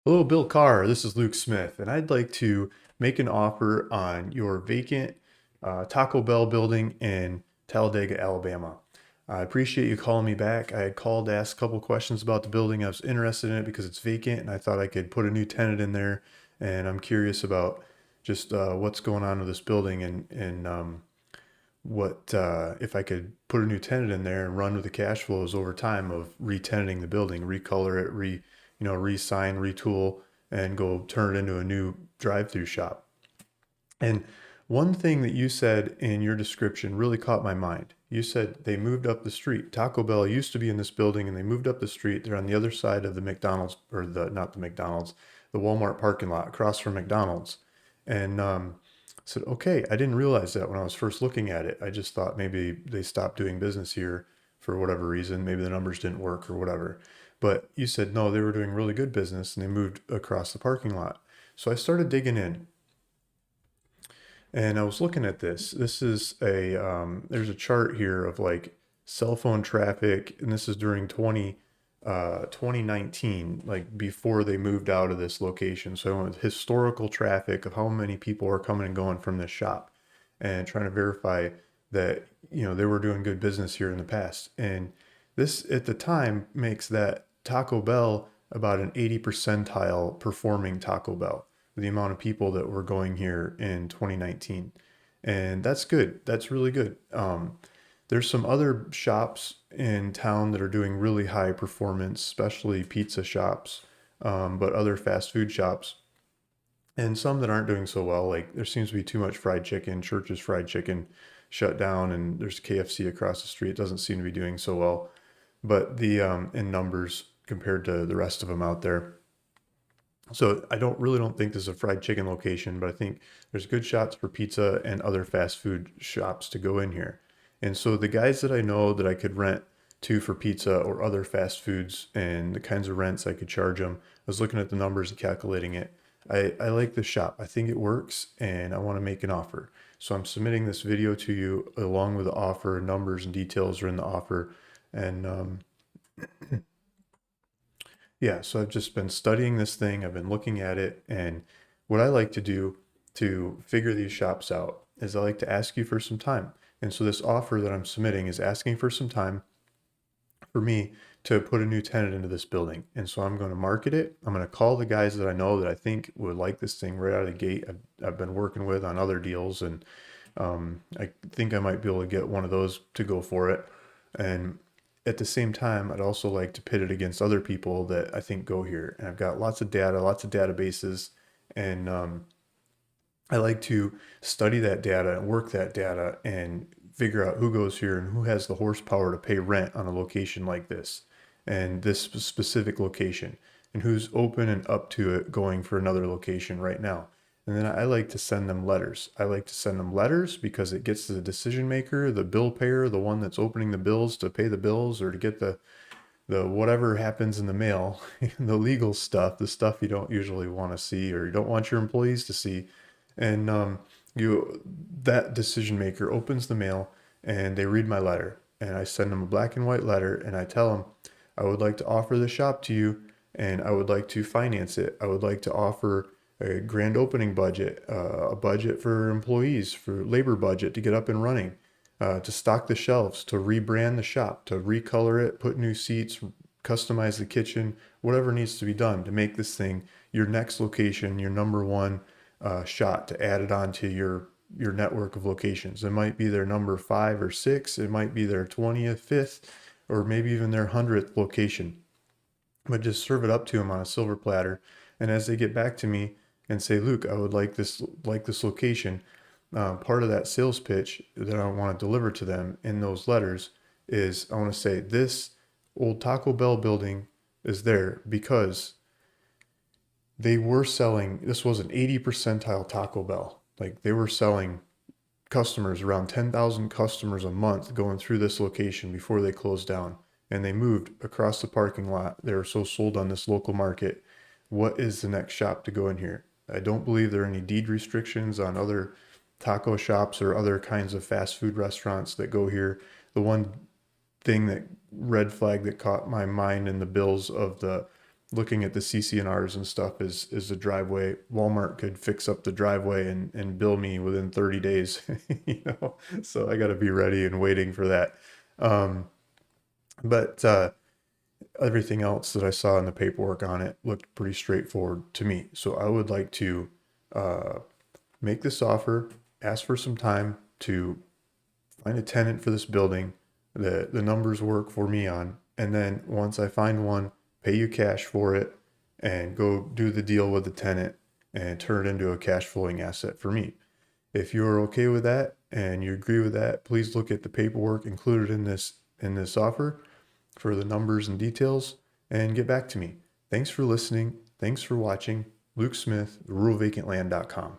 Hello, Bill Carr. This is Luke Smith, and I'd like to make an offer on your vacant Taco Bell building in Talladega, Alabama. I appreciate you calling me back. I had called to ask a couple questions about the building. I was interested in it because it's vacant, and I thought I could put a new tenant in there. And I'm curious about just what's going on with this building and what if I could put a new tenant in there and run with the cash flows over time of re-tenanting the building, recolor it, re-sign, retool, and go turn it into a new drive-through shop. And one thing that you said in your description really caught my mind. You said they moved up the street. Taco Bell used to be in this building and they moved up the street. They're on the other side of the McDonald's, or the not the McDonald's, the Walmart parking lot across from McDonald's. And I said, okay, I didn't realize that when I was first looking at it. I just thought maybe they stopped doing business here for whatever reason. Maybe the numbers didn't work or whatever. But you said no, they were doing really good business and they moved across the parking lot. So I started digging in and I was looking at this. This is there's a chart here of like cell phone traffic, and this is during 2019, like before they moved out of this location. So I went with historical traffic of how many people are coming and going from this shop and trying to verify that, they were doing good business here in the past. And this at the time makes that Taco Bell about an 80 percentile performing Taco Bell, the amount of people that were going here in 2019. And that's good. That's really good. There's some other shops in town that are doing really high performance, especially pizza shops, but other fast food shops, and some that aren't doing so well. Like there seems to be too much fried chicken. Church's Fried Chicken shut down, and there's KFC across the street. It doesn't seem to be doing so well, but the in numbers compared to the rest of them out there. So I don't think this is a fried chicken location, but I think there's good shots for pizza and other fast food shops to go in here. And so the guys that I know that I could rent to for pizza or other fast foods and the kinds of rents I could charge them, I was looking at the numbers and calculating it. I like the shop. I think it works and I want to make an offer. So I'm submitting this video to you along with the offer. Numbers and details are in the offer. And yeah, so I've just been studying this thing. I've been looking at it. And what I like to do to figure these shops out is I like to ask you for some time. And so this offer that I'm submitting is asking for some time for me to put a new tenant into this building. And so I'm going to market it. I'm going to call the guys that I know that I think would like this thing right out of the gate. I've been working with on other deals, and I think I might be able to get one of those to go for it. And at the same time, I'd also like to pit it against other people that I think go here. And I've got lots of data, lots of databases, and I like to study that data and work that data and figure out who goes here and who has the horsepower to pay rent on a location like this and this specific location, and who's open and up to it going for another location right now. And then I like to send them letters. I like to send them letters because it gets the decision maker, the bill payer, the one that's opening the bills to pay the bills or to get the whatever happens in the mail, the legal stuff, the stuff you don't usually want to see or you don't want your employees to see. And you that decision maker opens the mail and they read my letter, and I send them a black and white letter, and I tell them I would like to offer the shop to you, and I would like to finance it. I would like to offer a grand opening budget, a budget for employees, for labor budget to get up and running, to stock the shelves, to rebrand the shop, to recolor it, put new seats, customize the kitchen, whatever needs to be done to make this thing your next location, your number one shot, to add it onto your network of locations. It might be their number 5 or 6. It might be their 20th, fifth, or maybe even their 100th location. But just serve it up to them on a silver platter. And as they get back to me and say, Luke, I would like this location, part of that sales pitch that I want to deliver to them in those letters is I want to say this old Taco Bell building is there because they were selling, this was an 80 percentile Taco Bell. Like they were selling customers, around 10,000 customers a month going through this location before they closed down. And they moved across the parking lot. They were so sold on this local market. What is the next shop to go in here? I don't believe there are any deed restrictions on other taco shops or other kinds of fast food restaurants that go here. The one thing that red flag that caught my mind in the bills of the looking at the CCNRs and stuff is the driveway. Walmart could fix up the driveway and bill me within 30 days, you know, so I got to be ready and waiting for that. Um, but everything else that I saw in the paperwork on it looked pretty straightforward to me. So I would like to uh, make this offer, ask for some time to find a tenant for this building that the numbers work for me on. And then once I find one, pay you cash for it and go do the deal with the tenant and turn it into a cash flowing asset for me. If you're okay with that and you agree with that, please look at the paperwork included in this offer for the numbers and details and get back to me. Thanks for listening. Thanks for watching. Luke Smith, ruralvacantland.com.